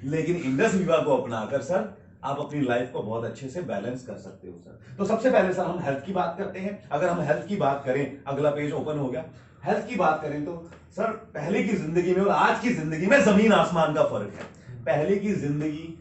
लेकिन इंडस विवा को अपनाकर सर आप अपनी लाइफ को बहुत अच्छे से बैलेंस कर सकते हो सर। तो सबसे पहले सर हम हेल्थ की बात करते हैं। अगर हम हेल्थ की बात करें, अगला पेज ओपन हो गया। हेल्थ की बात करें तो सर पहले की जिंदगी में और आज की जिंदगी में जमीन आसमान का फर्क है। पहले की जिंदगी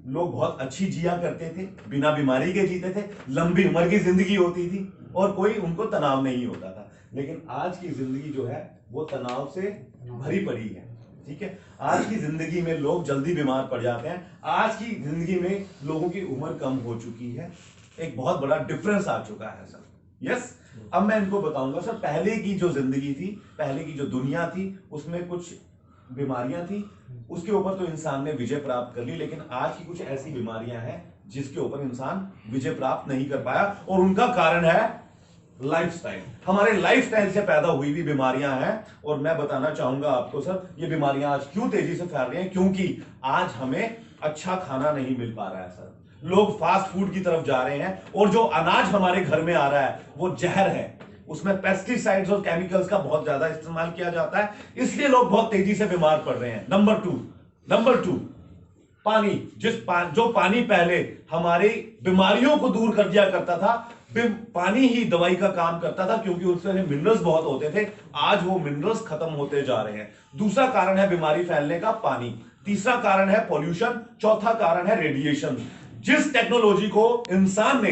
लोग बहुत अच्छी जिया करते थे, बिना बीमारी के जीते थे, लंबी उम्र की जिंदगी होती थी और कोई उनको तनाव नहीं होता था। लेकिन आज की जिंदगी जो है वो तनाव से भरी पड़ी है। ठीक है, आज की जिंदगी में लोग जल्दी बीमार पड़ जाते हैं। आज की जिंदगी में लोगों की उम्र कम हो चुकी है। एक बहुत बड़ा डिफरेंस आ चुका है सर। यस, अब मैं इनको बताऊंगा सर पहले की जो जिंदगी थी, पहले की जो दुनिया थी, उसमें कुछ बीमारियां थी, उसके ऊपर तो इंसान ने विजय प्राप्त कर ली। लेकिन आज की कुछ ऐसी बीमारियां हैं जिसके ऊपर इंसान विजय प्राप्त नहीं कर पाया और उनका कारण है लाइफस्टाइल। हमारे लाइफस्टाइल से पैदा हुई भी बीमारियां हैं और मैं बताना चाहूंगा आपको सर ये बीमारियां आज क्यों तेजी से फैल रही हैं, क्योंकि आज हमें अच्छा खाना नहीं मिल पा रहा है सर। लोग फास्ट फूड की तरफ जा रहे हैं और जो अनाज हमारे घर में आ रहा है वो जहर है, उसमें पेस्टिसाइड्स और केमिकल्स का बहुत ज्यादा इस्तेमाल किया जाता है, इसलिए लोग बहुत तेजी से बीमार पड़ रहे हैं। नंबर टू पानी। जो पानी पहले हमारी बीमारियों को दूर कर दिया करता था, पानी ही दवाई का काम करता था क्योंकि उसमें मिनरल्स बहुत होते थे। आज वो मिनरल्स खत्म होते जा रहे हैं। दूसरा कारण है बीमारी फैलने का पानी, तीसरा कारण है पॉल्यूशन, चौथा कारण है रेडिएशन। जिस टेक्नोलॉजी को इंसान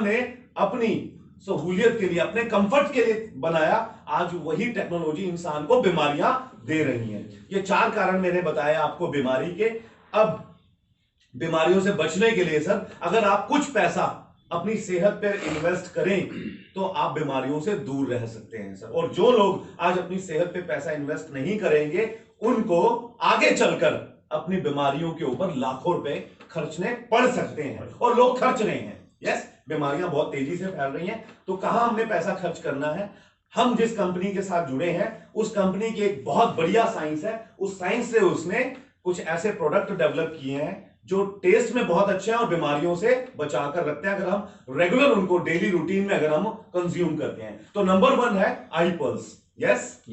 ने अपनी सहूलियत के लिए, अपने कंफर्ट के लिए बनाया, आज वही टेक्नोलॉजी इंसान को बीमारियां दे रही है। ये चार कारण मैंने बताया आपको बीमारी के। अब बीमारियों से बचने के लिए सर अगर आप कुछ पैसा अपनी सेहत पर इन्वेस्ट करें तो आप बीमारियों से दूर रह सकते हैं सर। और जो लोग आज अपनी सेहत पे पैसा इन्वेस्ट नहीं करेंगे उनको आगे चलकर अपनी बीमारियों के ऊपर लाखों रुपए खर्चने पड़ सकते हैं और लोग खर्च रहे हैं। यस, बीमारियां बहुत तेजी से फैल रही हैं, तो कहां हमने पैसा खर्च करना है? हम जिस कंपनी के साथ जुड़े हैं उस कंपनी की एक बहुत बढ़िया साइंस है। उस साइंस से उसने कुछ ऐसे प्रोडक्ट डेवलप किए हैं जो टेस्ट में बहुत अच्छे हैं और बीमारियों से बचाकर रखते हैं अगर हम रेगुलर उनको डेली रूटीन में अगर हम कंज्यूम करते हैं। तो नंबर 1 है आई पल्स। यस,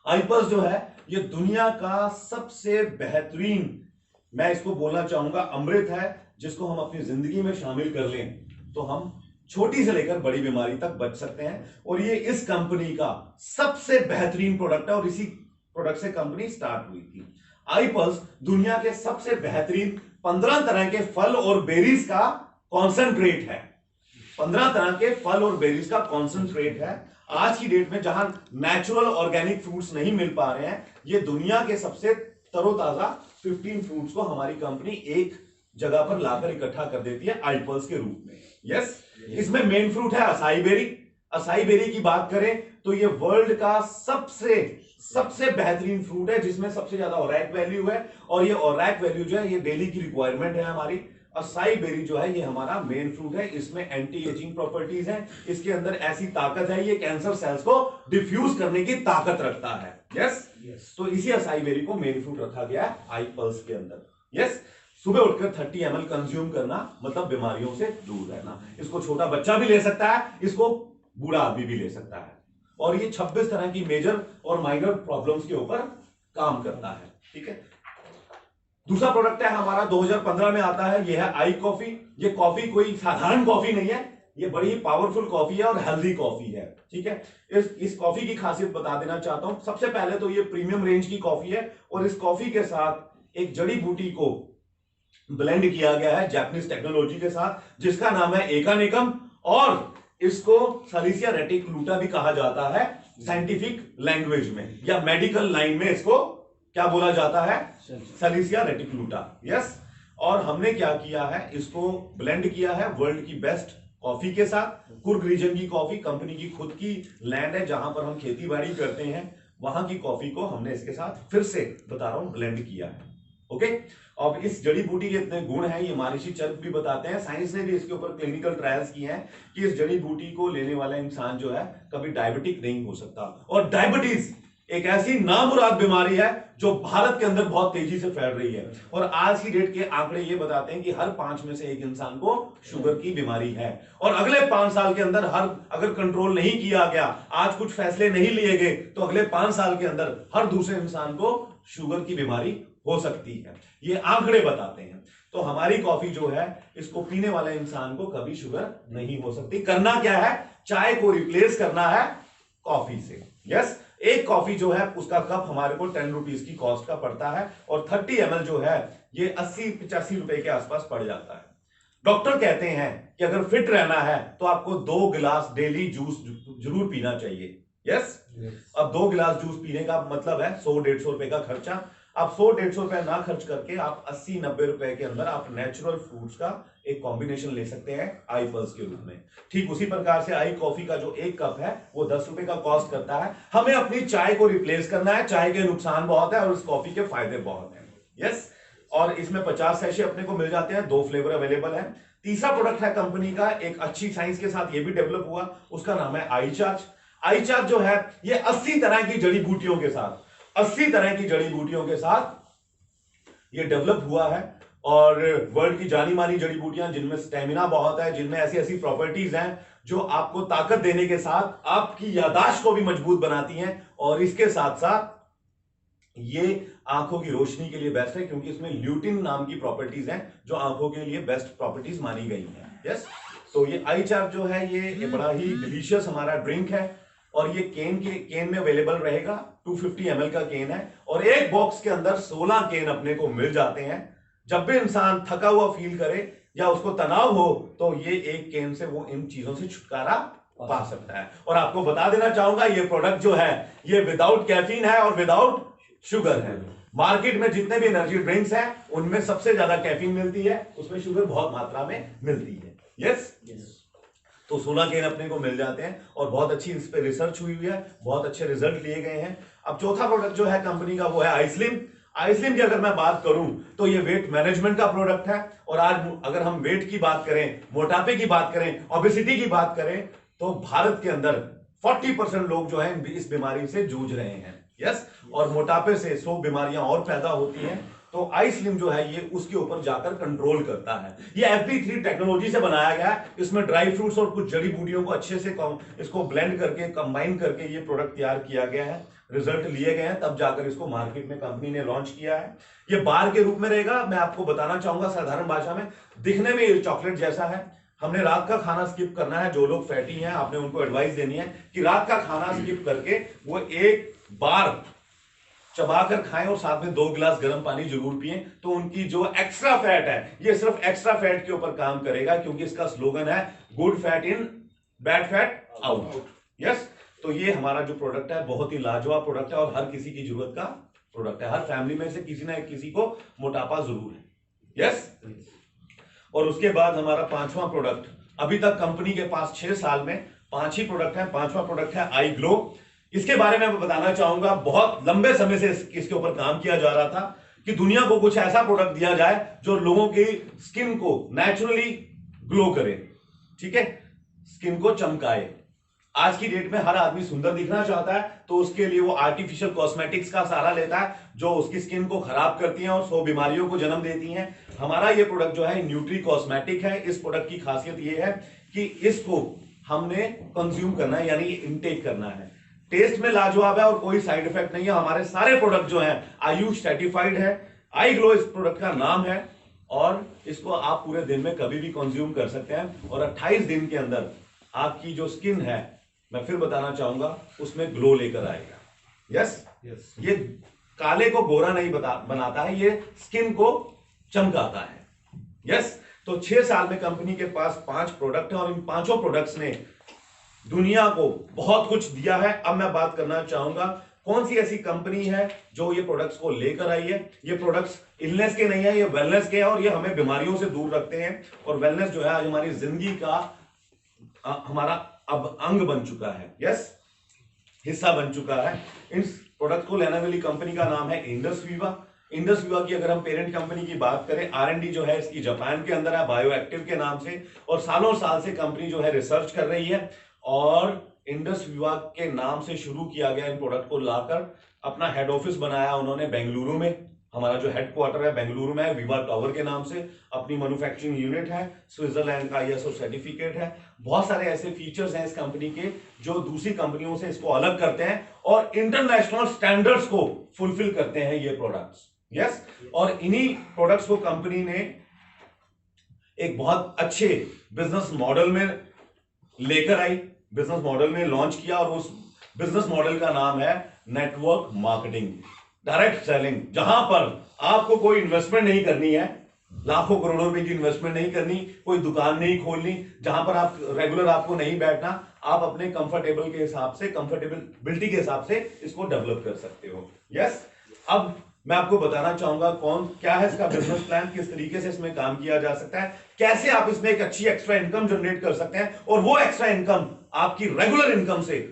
आई पल्स जो है ये दुनिया का सबसे बेहतरीन, मैं इसको बोलना चाहूंगा अमृत है, जिसको हम अपनी जिंदगी में शामिल कर लें तो हम छोटी से लेकर बड़ी बीमारी तक बच सकते हैं। और ये इस कंपनी का सबसे बेहतरीन प्रोडक्ट है और इसी प्रोडक्ट से कंपनी स्टार्ट हुई थी। आई पल्स दुनिया के सबसे बेहतरीन 15 तरह के फल और बेरीज का कॉन्सेंट्रेट है। 15 तरह के फल और बेरीज का कॉन्सेंट्रेट है। आज की डेट में जहां नेचुरल ऑर्गेनिक फ्रूट्स नहीं मिल पा रहे हैं, ये दुनिया के सबसे तरोताजा 15 फ्रूट्स को हमारी कंपनी एक जगह पर लाकर इकट्ठा कर देती है आई पल्स के रूप में। यस, इसमें मेन फ्रूट है असाई बेरी। असाई बेरी की बात करें तो ये वर्ल्ड का सबसे बेहतरीन फ्रूट है जिसमें सबसे ज्यादा ओरैक वैल्यू है और ये ओरैक वैल्यू जो है ये डेली की रिक्वायरमेंट है हमारी। असाई बेरी जो है ये हमारा मेन फ्रूट है, इसमें एंटी एजिंग प्रॉपर्टीज हैं, इसके अंदर ऐसी ताकत है ये कैंसर सेल्स को डिफ्यूज करने की ताकत रखता है। यस, तो इसी असाई बेरी को मेन फ्रूट रखा गया है आई पल्स के अंदर। यस, सुबह उठकर 30 ml कंज्यूम करना मतलब बीमारियों से दूर रहना। इसको छोटा बच्चा भी ले सकता है, इसको बूढ़ा आदमी भी ले सकता है और ये 26 तरह की मेजर और माइनर प्रॉब्लम्स के ऊपर काम करता है। ठीक है, दूसरा प्रोडक्ट है हमारा 2015 में आता है, ये है आई कॉफी। ये कॉफी कोई साधारण कॉफी नहीं है, ये बड़ी ही पावरफुल कॉफी है और हेल्दी कॉफी है। ठीक है, इस कॉफी की खासियत बता देना चाहता हूं। सबसे पहले तो ये प्रीमियम रेंज की कॉफी है और इस कॉफी के साथ एक जड़ी बूटी को ब्लेंड किया गया है जापानीज टेक्नोलॉजी के साथ, जिसका नाम है एकानेकम और इसको सलीसिया रेटिकुलुटा भी कहा जाता है साइंटिफिक लैंग्वेज में, या मेडिकल लाइन में इसको क्या बोला जाता है? सलीसिया रेटिकुलुटा। यस, और हमने क्या किया है, इसको ब्लेंड किया है वर्ल्ड की बेस्ट कॉफी के साथ। कुर्ग रीजन की कॉफी, कंपनी की खुद की लैंड है जहां पर हम खेती बाड़ी करते हैं, वहां की कॉफी को हमने इसके साथ फिर से बता रहा हूं ब्लेंड किया है। ओके, अब इस जड़ी बूटी के इतने गुण हैं, ये महर्षि चरक भी बताते हैं, साइंस ने भी इसके ऊपर क्लिनिकल ट्रायल्स किए हैं कि इस जड़ी बूटी को लेने वाला इंसान जो है कभी डायबिटिक नहीं हो सकता। और डायबिटीज एक ऐसी नामुराद बीमारी है जो भारत के अंदर बहुत तेजी से फैल रही है और आज की डेट के आंकड़े ये बताते हैं कि हर 5 में से एक इंसान को शुगर की बीमारी है और अगले 5 साल के अंदर अगर कंट्रोल नहीं किया गया, आज कुछ फैसले नहीं लिए गए, तो अगले 5 साल के अंदर हर दूसरे इंसान को शुगर की बीमारी हो सकती है, ये आंकड़े बताते हैं। तो हमारी कॉफी जो है, इसको पीने वाले इंसान को कभी शुगर नहीं हो सकती। करना क्या है, चाय को रिप्लेस करना है कॉफी से। यस, एक कॉफी जो है उसका कप हमारे को 10 रुपीज की कॉस्ट का पड़ता है, और 30 ml जो है ये 80-85 रुपए के आसपास पड़ जाता है। डॉक्टर कहते हैं कि अगर फिट रहना है तो आपको 2 गिलास डेली जूस जरूर पीना चाहिए। यस, अब 2 गिलास जूस पीने का मतलब है 100-150 रुपए का खर्चा। आप 100-150 रुपए ना खर्च करके आप 80-90 रुपए के अंदर आप नेचुरल फ्रूट्स का एक कॉम्बिनेशन ले सकते हैं आई पल्स के रूप में। ठीक उसी प्रकार से आई कॉफी का जो एक कप है वो 10 रुपए का कॉस्ट करता है। हमें अपनी चाय को रिप्लेस करना है। चाय के नुकसान बहुत है और इस कॉफी के फायदे बहुत हैं। यस, और इसमें 50 सैशे अपने को मिल जाते हैं, 2 फ्लेवर अवेलेबल है। तीसरा प्रोडक्ट है कंपनी का, एक अच्छी साइंस के साथ ये भी डेवलप हुआ, उसका नाम है आई चार्ज। आई चार्ज जो है ये 80 तरह की जड़ी बूटियों के साथ 80 तरह की जड़ी बूटियों के साथ ये डेवलप हुआ है, और वर्ल्ड की जानी मानी जड़ी बूटियां जिनमें स्टेमिना बहुत है, जिनमें ऐसी ऐसी प्रॉपर्टीज हैं जो आपको ताकत देने के साथ आपकी याददाश्त को भी मजबूत बनाती हैं, और इसके साथ साथ ये आंखों की रोशनी के लिए बेस्ट है, क्योंकि इसमें ल्यूटिन नाम की प्रॉपर्टीज हैं जो आंखों के लिए बेस्ट प्रॉपर्टीज मानी गई हैं। यस, तो ये आई चार्ज जो है ये बड़ा ही डिलीशियस हमारा ड्रिंक है, और ये केन में अवेलेबल रहेगा। 250 ml का केन है, और एक बॉक्स के अंदर 16 केन अपने को मिल जाते हैं। जब भी इंसान थका हुआ फील करे या उसको तनाव हो तो ये एक केन से वो इन चीजों से छुटकारा पा सकता है। और आपको बता देना चाहूंगा ये प्रोडक्ट जो है ये विदाउट कैफीन है और विदाउट शुगर है। मार्केट में जितने भी एनर्जी ड्रिंक्स हैं उनमें सबसे ज्यादा कैफीन मिलती है, उसमें शुगर बहुत मात्रा में मिलती है। यस, तो 16 केन अपने को मिल जाते हैं, और बहुत अच्छी इस पे रिसर्च हुई है, बहुत अच्छे रिजल्ट लिए गए हैं। अब चौथा प्रोडक्ट जो है कंपनी का वो है आइस्लिम। आइस्लिम की अगर मैं बात करूं तो ये वेट मैनेजमेंट का प्रोडक्ट है, और आज अगर हम वेट की बात करें, मोटापे की बात करें, ओबेसिटी की बात करें, तो भारत के अंदर 40% लोग जो है इस बीमारी से जूझ रहे हैं। यस, और मोटापे से 100 बीमारियां और पैदा होती हैं, तो आई स्लिम जो है ये उसके ऊपर जाकर कंट्रोल करता है। ये FB3 टेक्नोलॉजी से बनाया गया है। इसमें ड्राई फ्रूट्स और कुछ जड़ी बूटियों को अच्छे से इसको ब्लेंड करके कंबाइन करके ये प्रोडक्ट तैयार किया गया है। रिजल्ट लिए गए हैं, तब जाकर इसको मार्केट में कंपनी ने लॉन्च किया है। ये बार के रूप में रहेगा। मैं आपको बताना चाहूंगा साधारण भाषा में, दिखने में ये चॉकलेट जैसा है। हमने रात का खाना स्किप करना है, जो लोग फैटी हैं आपने उनको एडवाइस देनी है कि रात का खाना स्किप करके वो एक बार चबाकर खाएं और साथ में 2 गिलास गर्म पानी जरूर पिएं, तो उनकी जो एक्स्ट्रा फैट है ये सिर्फ एक्स्ट्रा फैट के ऊपर काम करेगा, क्योंकि इसका स्लोगन है good fat in bad fat out. Yes, तो ये हमारा जो प्रोडक्ट है बहुत ही लाजवाब प्रोडक्ट है, और हर किसी की जरूरत का प्रोडक्ट है। हर फैमिली में से किसी ना किसी को मोटापा जरूर है। यस, और उसके बाद हमारा 5वां प्रोडक्ट, अभी तक कंपनी के पास 6 साल में 5 ही प्रोडक्ट है। 5वां प्रोडक्ट है आई ग्लो। इसके बारे में मैं बताना चाहूंगा, बहुत लंबे समय से इसके ऊपर काम किया जा रहा था कि दुनिया को कुछ ऐसा प्रोडक्ट दिया जाए जो लोगों की स्किन को नेचुरली ग्लो करे, ठीक है, स्किन को चमकाए। आज की डेट में हर आदमी सुंदर दिखना चाहता है, तो उसके लिए वो आर्टिफिशियल कॉस्मेटिक्स का सहारा लेता है जो उसकी स्किन को खराब करती हैं और 100 बीमारियों को जन्म देती हैं। हमारा ये प्रोडक्ट जो है न्यूट्री कॉस्मेटिक है। इस प्रोडक्ट की खासियत ये है कि इसको हमने कंज्यूम करना है, यानी इनटेक करना है। टेस्ट में लाजवाब है और कोई साइड इफेक्ट नहीं है। हमारे सारे प्रोडक्ट जो हैं आयुष सर्टिफाइड है। आई ग्लो इस प्रोडक्ट का नाम है, और इसको आप पूरे दिन में कभी भी कंज्यूम कर सकते हैं, और 28 दिन के अंदर आपकी जो स्किन है, मैं फिर बताना चाहूंगा, उसमें ग्लो लेकर आएगा। यस, ये काले को गोरा नहीं बनाता है, ये स्किन को चमकाता है। यस, तो 6 साल में कंपनी के पास 5 प्रोडक्ट हैं, और इन 5 प्रोडक्ट्स ने दुनिया को बहुत कुछ दिया है। अब मैं बात करना चाहूंगा कौन सी ऐसी कंपनी है जो ये प्रोडक्ट्स को लेकर आई है। ये प्रोडक्ट्स इलनेस के नहीं है, ये वेलनेस के हैं, और ये हमें बीमारियों से दूर रखते हैं। और वेलनेस जो है आज हमारी जिंदगी का हमारा अब अंग बन चुका है। यस, हिस्सा बन चुका है। इन प्रोडक्ट को लेने वाली कंपनी का नाम है इंडस वीवा। इंडस वीवा की अगर हम पेरेंट कंपनी की बात करें, R&D जो है इसकी जापान के अंदर है, बायो एक्टिव के नाम से, और सालों साल से कंपनी जो है रिसर्च कर रही है, और इंडस वीवा के नाम से शुरू किया गया इन प्रोडक्ट को लाकर अपना हेड ऑफिस बनाया उन्होंने बेंगलुरु में। हमारा जो हेडक्वार्टर है बेंगलुरु में है, विवा टावर के नाम से। अपनी मैन्युफैक्चरिंग यूनिट है, स्विट्जरलैंड का ISO सर्टिफिकेट है। बहुत सारे ऐसे फीचर्स हैं इस कंपनी के जो दूसरी कंपनियों से इसको अलग करते हैं और इंटरनेशनल स्टैंडर्ड्स को फुलफिल करते हैं ये प्रोडक्ट्स। यस, और इन्हीं प्रोडक्ट्स को कंपनी ने एक बहुत अच्छे बिजनेस मॉडल में लेकर आई, बिजनेस मॉडल में लॉन्च किया, और उस बिजनेस मॉडल का नाम है नेटवर्क मार्केटिंग, डायरेक्ट सेलिंग, जहां पर आपको कोई इन्वेस्टमेंट नहीं करनी है, लाखों करोड़ों रुपए की इन्वेस्टमेंट नहीं करनी, कोई दुकान नहीं खोलनी, जहां पर आप रेगुलर आपको नहीं बैठना, आप अपने कंफर्टेबल के हिसाब से, कंफर्टेबिलिटी के हिसाब से इसको डेवलप कर सकते हो। यस, अब मैं आपको बताना चाहूंगा क्या है इसका बिजनेस प्लान, किस तरीके से इसमें काम किया जा सकता है, कैसे आप इसमें एक अच्छी एक्स्ट्रा इनकम जनरेट कर सकते हैं, और वो एक्स्ट्रा इनकम आपकी रेगुलर इनकम से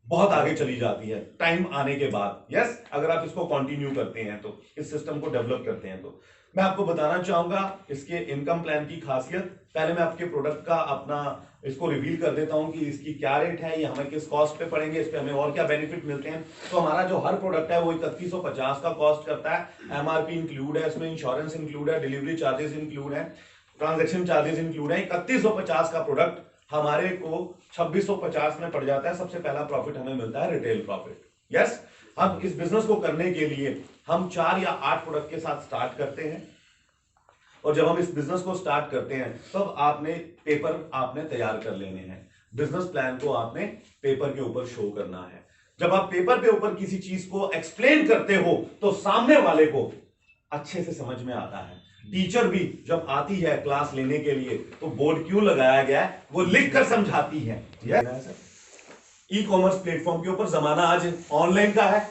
बहुत आगे चली जाती है टाइम आने के बाद। यस, अगर आप इसको कंटिन्यू करते हैं तो, इस सिस्टम को डेवलप करते हैं तो। मैं आपको बताना चाहूंगा इसके इनकम प्लान की खासियत। पहले मैं आपके प्रोडक्ट का अपना इसको रिवील कर देता हूं कि इसकी क्या रेट है, ये हमें किस कॉस्ट पे पड़ेंगे, इस पे हमें और क्या बेनिफिट मिलते हैं। तो हमारा जो हर प्रोडक्ट है वो 3150 का कॉस्ट करता है। MRP इंक्लूड है, इसमें इंश्योरेंस इंक्लूड है, डिलीवरी चार्जेस इंक्लूड है, ट्रांजेक्शन चार्जेस इंक्लूड है। 3150 का प्रोडक्ट हमारे को 2650 में पड़ जाता है। सबसे पहला प्रॉफिट हमें मिलता है रिटेल प्रॉफिट। यस, हम इस बिजनेस को करने के लिए हम 4 या 8 प्रोडक्ट के साथ स्टार्ट करते हैं, और जब हम इस बिजनेस को स्टार्ट करते हैं तब आपने पेपर आपने तैयार कर लेने हैं, बिजनेस प्लान को आपने पेपर के ऊपर शो करना है। जब आप पेपर के ऊपर किसी चीज को एक्सप्लेन करते हो तो सामने वाले को अच्छे से समझ में आता है। टीचर भी जब आती है क्लास लेने के लिए तो बोर्ड क्यों लगाया गया है वो लिख कर समझाती है। ई कॉमर्स प्लेटफॉर्म के ऊपर जमाना आज ऑनलाइन का है।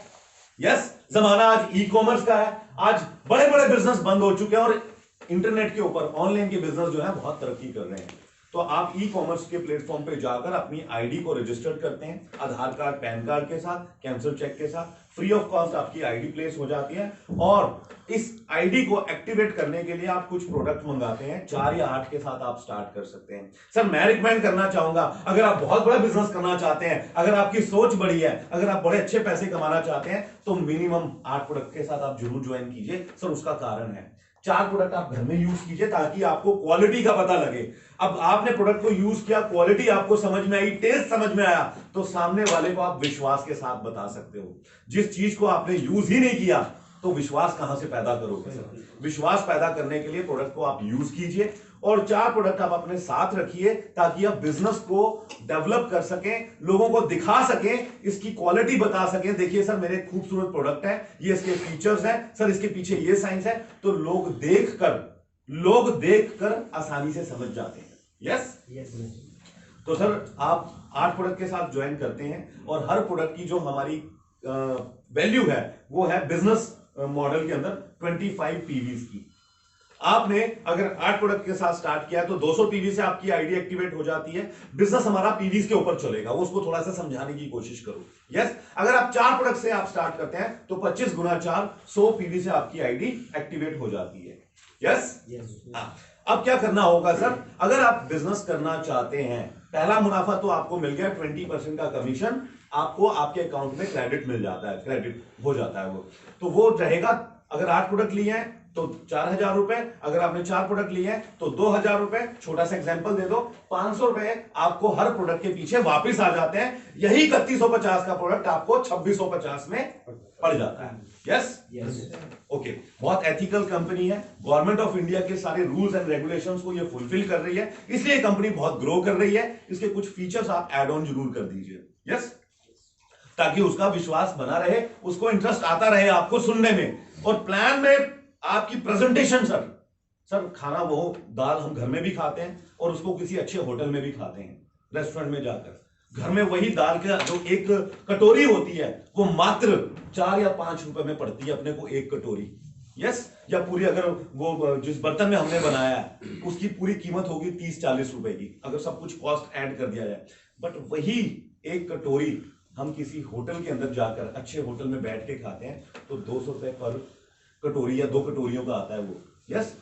यस, जमाना आज ई कॉमर्स का है। आज बड़े बड़े बिजनेस बंद हो चुके हैं और इंटरनेट के ऊपर ऑनलाइन के बिजनेस जो है बहुत तरक्की कर रहे हैं। तो आप ई कॉमर्स के प्लेटफॉर्म पे जाकर अपनी आईडी को रजिस्टर करते हैं, आधार कार्ड, पैन कार्ड के साथ, कैंसिल चेक के साथ, फ्री ऑफ कॉस्ट आपकी आईडी प्लेस हो जाती है। और इस आईडी को एक्टिवेट करने के लिए आप कुछ प्रोडक्ट मंगाते हैं, 4 या 8 के साथ आप स्टार्ट कर सकते हैं। सर, मैं रिकमेंड करना चाहूंगा, अगर आप बहुत बड़ा बिजनेस करना चाहते हैं, अगर आपकी सोच बड़ी है, अगर आप बड़े अच्छे पैसे कमाना चाहते हैं, तो मिनिमम 8 प्रोडक्ट के साथ आप जरूर ज्वाइन कीजिए। सर, उसका कारण है 4 प्रोडक्ट आप घर में यूज कीजिए ताकि आपको क्वालिटी का पता लगे। अब आपने प्रोडक्ट को यूज किया, क्वालिटी आपको समझ में आई, टेस्ट समझ में आया, तो सामने वाले को आप विश्वास के साथ बता सकते हो। जिस चीज को आपने यूज ही नहीं किया तो विश्वास कहां से पैदा करोगे? विश्वास पैदा करने के लिए प्रोडक्ट को आप यूज कीजिए, और 4 प्रोडक्ट आप अपने साथ रखिए ताकि आप बिजनेस को डेवलप कर सकें, लोगों को दिखा सकें, इसकी क्वालिटी बता सकें। देखिए सर, मेरे खूबसूरत प्रोडक्ट है, ये इसके फीचर्स हैं, सर इसके पीछे ये साइंस है, तो लोग देखकर आसानी से समझ जाते हैं। यस, तो सर आप 8 प्रोडक्ट के साथ ज्वाइन करते हैं, और हर प्रोडक्ट की जो हमारी वैल्यू है वो है बिजनेस मॉडल के अंदर 25 पीवीज की। आपने अगर 8 प्रोडक्ट के साथ स्टार्ट किया तो 200 पीवी से आपकी आईडी एक्टिवेट हो जाती है। बिजनेस हमारा पीवीज के ऊपर चलेगा, उसको थोड़ा सा समझाने की कोशिश करो। यस, अगर आप 4 प्रोडक्ट से आप स्टार्ट करते हैं तो 25 गुना 4 100 पीवी से आपकी आईडी एक्टिवेट हो जाती है। यस, अब क्या करना होगा सर? अगर आप बिजनेस करना चाहते हैं, पहला मुनाफा तो आपको मिल गया, 20% का कमीशन आपको आपके अकाउंट में क्रेडिट मिल जाता है, क्रेडिट हो जाता है वो रहेगा। अगर 8 प्रोडक्ट लिए हैं तो 4000 रुपए, अगर आपने 4 प्रोडक्ट लिए हैं तो 2000 रुपए। छोटा सा एग्जांपल दे दो, 500 रुपए आपको हर प्रोडक्ट के पीछे वापस आ जाते हैं। यही 3150 का प्रोडक्ट आपको 2650 में पड़ जाता है। यस, ओके, बहुत एथिकल कंपनी है, गवर्नमेंट ऑफ इंडिया के सारे रूल्स एंड रेगुलेशंस को ये फुलफिल कर रही है, इसलिए कंपनी बहुत ग्रो कर रही है। इसके कुछ फीचर्स आप एड ऑन जरूर कर दीजिए। यस, ताकि उसका विश्वास बना रहे, उसको इंटरेस्ट आता रहे आपको सुनने में। और प्लान में आपकी प्रेजेंटेशन, सर खाना वो दाल हम घर में भी खाते हैं और उसको किसी अच्छे होटल में भी खाते हैं, रेस्टोरेंट में जाकर। घर में वही दाल का जो एक कटोरी होती है वो मात्र 4 या 5 रुपए में पड़ती है अपने को एक कटोरी। यस, या पूरी अगर वो जिस बर्तन में हमने बनाया है उसकी पूरी कीमत होगी 30-40 रुपए की, अगर सब कुछ कॉस्ट ऐड कर दिया जाए। बट वही एक कटोरी हम किसी होटल के अंदर जाकर अच्छे होटल में बैठ के खाते हैं तो 200 रुपए पर कटोरी या 2 कटोरियों का आता है वो। यस,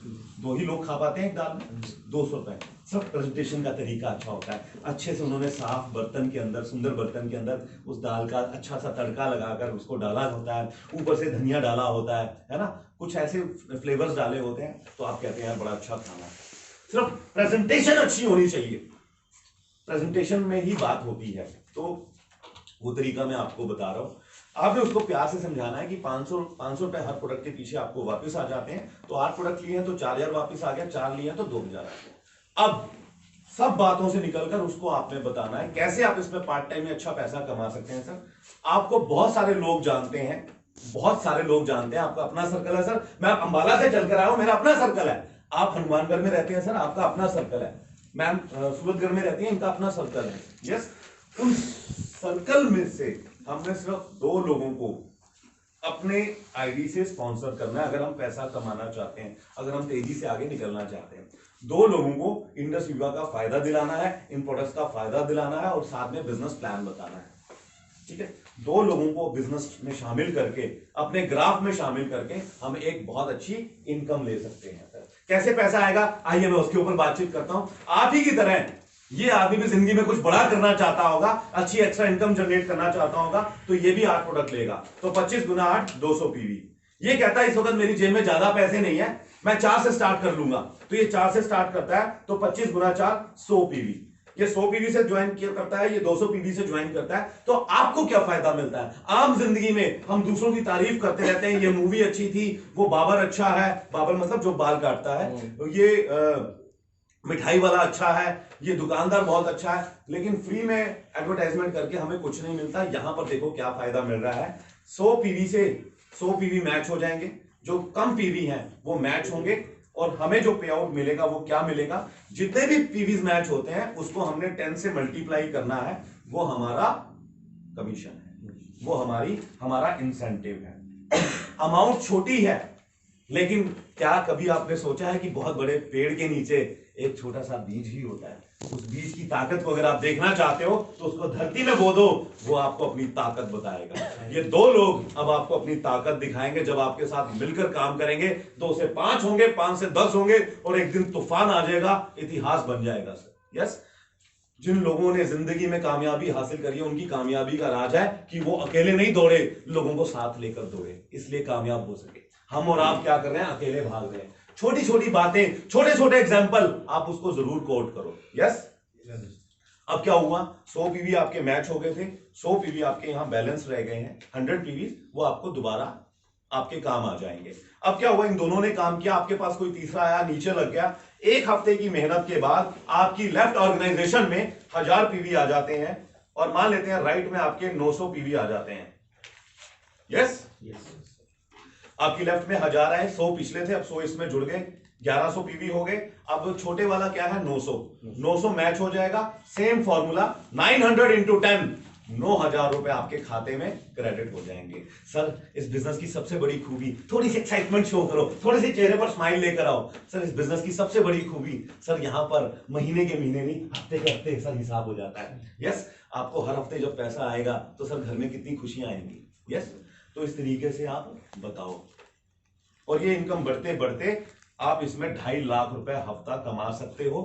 2 ही लोग खा पाते हैं एक दाल में, 200 रुपए। सब प्रेजेंटेशन का तरीका अच्छा होता है, अच्छे से उन्होंने साफ बर्तन के अंदर, सुंदर बर्तन के अंदर उस दाल का अच्छा सा तड़का लगाकर उसको डाला होता है, ऊपर से धनिया डाला होता है ना, कुछ ऐसे फ्लेवर्स डाले होते हैं, तो आप कहते हैं यार बड़ा अच्छा खाना है। सिर्फ प्रेजेंटेशन अच्छी होनी चाहिए, प्रेजेंटेशन में ही बात होती है। तो वो तरीका मैं आपको बता रहा हूं, आपने उसको प्यार से समझाना है कि 500 रुपए हर प्रोडक्ट के पीछे आपको वापस आ जाते हैं। तो 8 प्रोडक्ट लिए हैं तो 4000 वापस आ गया, 4 लिए हैं तो 2000 आ गया। अब सब बातों से निकलकर उसको आपने बताना है कैसे आप इसमें पार्ट टाइम में अच्छा पैसा कमा सकते हैं। सर आपको बहुत सारे लोग जानते हैं, बहुत सारे लोग जानते हैं, आपका अपना सर्कल है। सर मैं अंबाला से चलकर आया हूं, मेरा अपना सर्कल है। आप हनुमानगढ़ में रहते हैं सर, आपका अपना सर्कल है। मैम सूरतगढ़ में रहती है, इनका अपना सर्कल है। यस, उन सर्कल में से हमने सिर्फ 2 लोगों को अपने आईडी से स्पॉन्सर करना है। अगर हम पैसा कमाना चाहते हैं, अगर हम तेजी से आगे निकलना चाहते हैं, 2 लोगों को इंडस विवा का फायदा दिलाना है, इन प्रोडक्ट्स का फायदा दिलाना है और साथ में बिजनेस प्लान बताना है। ठीक है, 2 लोगों को बिजनेस में शामिल करके, अपने ग्राफ में शामिल करके हम एक बहुत अच्छी इनकम ले सकते हैं। कैसे पैसा आएगा, आइए मैं उसके ऊपर बातचीत करता हूं। आप ही की तरह ये आदमी भी जिंदगी में कुछ बड़ा करना चाहता होगा, अच्छी एक्स्ट्रा इनकम जनरेट करना चाहता होगा, तो ये भी 8 प्रोडक्ट लेगा। तो 25 गुना 8 200 पीवी। ये कहता है इस वक्त मेरी जेब में ज्यादा पैसे नहीं है, मैं 4 से स्टार्ट कर लूंगा। तो ये 4 से स्टार्ट करता है, तो 25 गुना 4 100 पीवी। ये 100 पीवी से ज्वाइन करता है, ये 200 पीवी से ज्वाइन करता है। तो आपको क्या फायदा मिलता है? आम जिंदगी में हम दूसरों की तारीफ करते रहते हैं, ये मूवी अच्छी थी, वो बाबर अच्छा है, बाबर मतलब जो बाल काटता है, ये मिठाई वाला अच्छा है, ये दुकानदार बहुत अच्छा है, लेकिन फ्री में एडवर्टाइजमेंट करके हमें कुछ नहीं मिलता। यहां पर देखो क्या फायदा मिल रहा है, 100 पीवी से 100 पीवी मैच हो जाएंगे, जो कम पीवी हैं वो मैच होंगे, और हमें जो पे आउट मिलेगा वो क्या मिलेगा, जितने भी पीवीज मैच होते हैं उसको हमने 10 से मल्टीप्लाई करना है, वो हमारा कमीशन है, वो हमारा इंसेंटिव है। अमाउंट छोटी है, लेकिन क्या कभी आपने सोचा है कि बहुत बड़े पेड़ के नीचे एक छोटा सा बीज ही होता है? उस बीज की ताकत को अगर आप देखना चाहते हो तो उसको धरती में बो दो, वो आपको अपनी ताकत बताएगा। ये 2 लोग अब आपको अपनी ताकत दिखाएंगे, जब आपके साथ मिलकर काम करेंगे। 2 से 5 होंगे, 5 से 10 होंगे, और एक दिन तूफान आ जाएगा, इतिहास बन जाएगा। सर यस, जिन लोगों ने जिंदगी में कामयाबी हासिल करी है, उनकी कामयाबी का राज है कि वो अकेले नहीं दौड़े, लोगों को साथ लेकर दौड़े, इसलिए कामयाब हो सके। हम और आप क्या कर रहे हैं? अकेले भाग रहे हैं। छोटी छोटी बातें, छोटे छोटे एग्जाम्पल आप उसको जरूर कोट करो। यस, अब क्या हुआ, 100 पीवी आपके मैच हो गए थे, 100 पीवी आपके यहां बैलेंस रह गए हैं, 100 पीवी वो आपको दोबारा आपके काम आ जाएंगे। अब क्या हुआ, इन दोनों ने काम किया, आपके पास कोई तीसरा आया, नीचे लग गया। 1 हफ्ते की मेहनत के बाद आपकी लेफ्ट ऑर्गेनाइजेशन में 1000 पीवी आ जाते हैं, और मान लेते हैं राइट में आपके 900 पीवी आ जाते हैं। यस, आपकी लेफ्ट में 1000 आए, 100 पिछले थे, अब 100 इसमें जुड़ गए, 1100 पीवी हो गए। अब छोटे वाला क्या है, 900 मैच हो जाएगा। सेम फॉर्मूला, 900 इंटू 10, 9000 रुपए आपके खाते में क्रेडिट हो जाएंगे। सर इस बिजनेस की सबसे बड़ी खूबी, थोड़ी सी एक्साइटमेंट शो करो, थोड़े से चेहरे पर स्माइल लेकर आओ। सर इस बिजनेस की सबसे बड़ी खूबी, सर यहाँ पर महीने के महीने नहीं, हफ्ते के हफ्ते सर हिसाब हो जाता है। यस, आपको हर हफ्ते जब पैसा आएगा तो सर घर में कितनी खुशियां आएंगी। यस, तो इस तरीके से आप बताओ, और ये इनकम बढ़ते बढ़ते आप इसमें 2.5 लाख रुपए हफ्ता कमा सकते हो।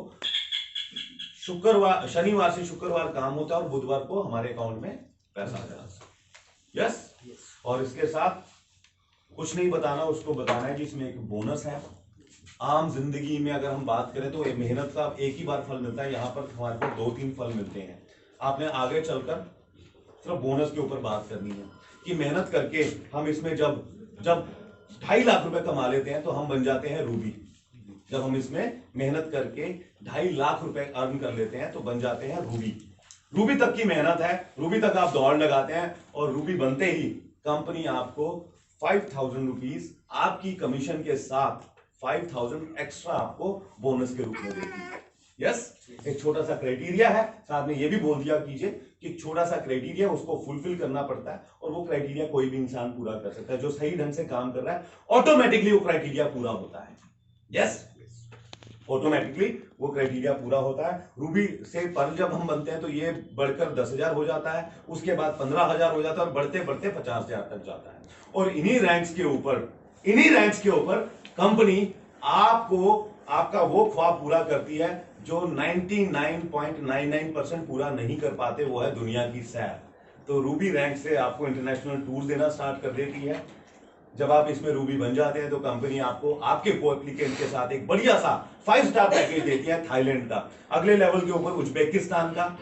शुक्रवार, शनिवार से शुक्रवार काम होता है, और बुधवार को हमारे अकाउंट में पैसा आ जाता है। यस, और इसके साथ कुछ नहीं बताना, उसको बताना है जिसमें एक बोनस है। आम जिंदगी में अगर हम बात करें तो मेहनत का एक ही बार फल मिलता है, यहां पर हमारे को 2-3 फल मिलते हैं। आपने आगे चलकर सिर्फ बोनस के ऊपर बात करनी है कि मेहनत करके हम इसमें जब 2.5 लाख रुपए कमा लेते हैं तो हम बन जाते हैं रूबी। जब हम इसमें मेहनत करके 2.5 लाख रुपए अर्न कर लेते हैं तो बन जाते हैं रूबी। रूबी तक की मेहनत है, रूबी तक आप दौड़ लगाते हैं, और रूबी बनते ही कंपनी आपको 5000 रुपीज आपकी कमीशन के साथ 5000 एक्स्ट्रा आपको बोनस के रूप में देती है। यस, एक छोटा सा क्राइटेरिया है, साथ में ये भी बोल दिया कीजिए कि छोटा सा क्राइटेरिया, उसको फुलफिल करना पड़ता है, और वो क्राइटेरिया कोई भी इंसान पूरा कर सकता है। जो सही ढंग से काम कर रहा है ऑटोमेटिकली वो क्राइटेरिया पूरा होता है। यस, ऑटोमेटिकली वो क्राइटेरिया पूरा होता है। रूबी से पर जब हम बनते हैं तो ये बढ़कर 10,000 हो जाता है, उसके बाद 15,000 हो जाता है, और बढ़ते बढ़ते 50,000 तक जाता है। और इन्हीं रैंक्स के ऊपर कंपनी आपको आपका वो ख्वाब पूरा करती है जो 99.99% पूरा नहीं कर पाते, वो है दुनिया की सैर। तो रूबी रैंक से आपको इंटरनेशनल टूर देना स्टार्ट कर देती है। जब आप इसमें रूबी बन जाते हैं तो कंपनी आपको आपके को एप्लीकेंट के साथ एक बढ़िया सा 5 स्टार पैकेज देती है थाईलैंड का, अगले लेवल के ऊपर उज्बेकिस्तान का,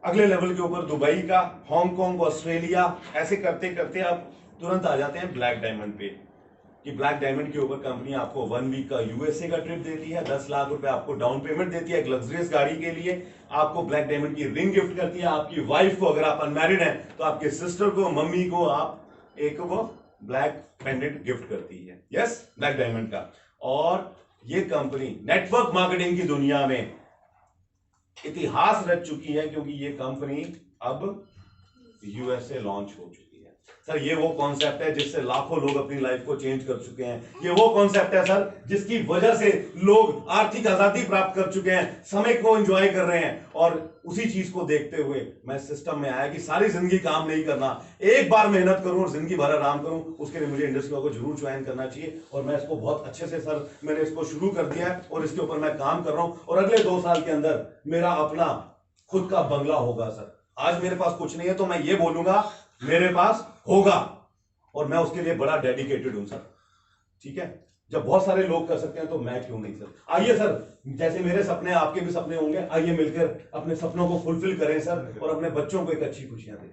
अगले लेवल के ऊपर दुबई का, हांगकांग, ऑस्ट्रेलिया, ऐसे करते करते आप तुरंत आ जाते हैं ब्लैक डायमंड पे। कि ब्लैक डायमंड के ऊपर कंपनी आपको 1 वीक का यूएसए का ट्रिप देती है, 10 लाख रुपए आपको डाउन पेमेंट देती है एक लग्जरियस गाड़ी के लिए, आपको ब्लैक डायमंड की रिंग गिफ्ट करती है, आपकी वाइफ को, अगर आप अनमैरिड हैं तो आपके सिस्टर को, मम्मी को आप एक वो ब्लैक पेंडेंट गिफ्ट करती है। यस, ब्लैक डायमंड का। और ये कंपनी नेटवर्क मार्केटिंग की दुनिया में इतिहास रच चुकी है, क्योंकि ये कंपनी अब यूएसए लॉन्च हो चुकी है। सर ये वो कॉन्सेप्ट है जिससे लाखों लोग अपनी लाइफ को चेंज कर चुके हैं। ये वो कॉन्सेप्ट है सर जिसकी वजह से लोग आर्थिक आजादी प्राप्त कर चुके हैं, समय को एंजॉय कर रहे हैं। और उसी चीज को देखते हुए मैं सिस्टम में आया कि सारी जिंदगी काम नहीं करना, एक बार मेहनत करूं और जिंदगी भर आराम करूं। उसके लिए मुझे इंडस्ट्री को जरूर ज्वाइन करना चाहिए, और मैं इसको बहुत अच्छे से सर मैंने इसको शुरू कर दिया है और इसके ऊपर मैं काम कर रहा हूं। और अगले 2 साल के अंदर मेरा अपना खुद का बंगला होगा सर। आज मेरे पास कुछ नहीं है तो मैं ये बोलूंगा मेरे पास होगा, और मैं उसके लिए बड़ा डेडिकेटेड हूं सर। ठीक है, जब बहुत सारे लोग कर सकते हैं तो मैं क्यों नहीं सर। आइए सर, जैसे मेरे सपने आपके भी सपने होंगे, आइए मिलकर अपने सपनों को फुलफिल करें सर, और अपने बच्चों को एक अच्छी खुशियां दें।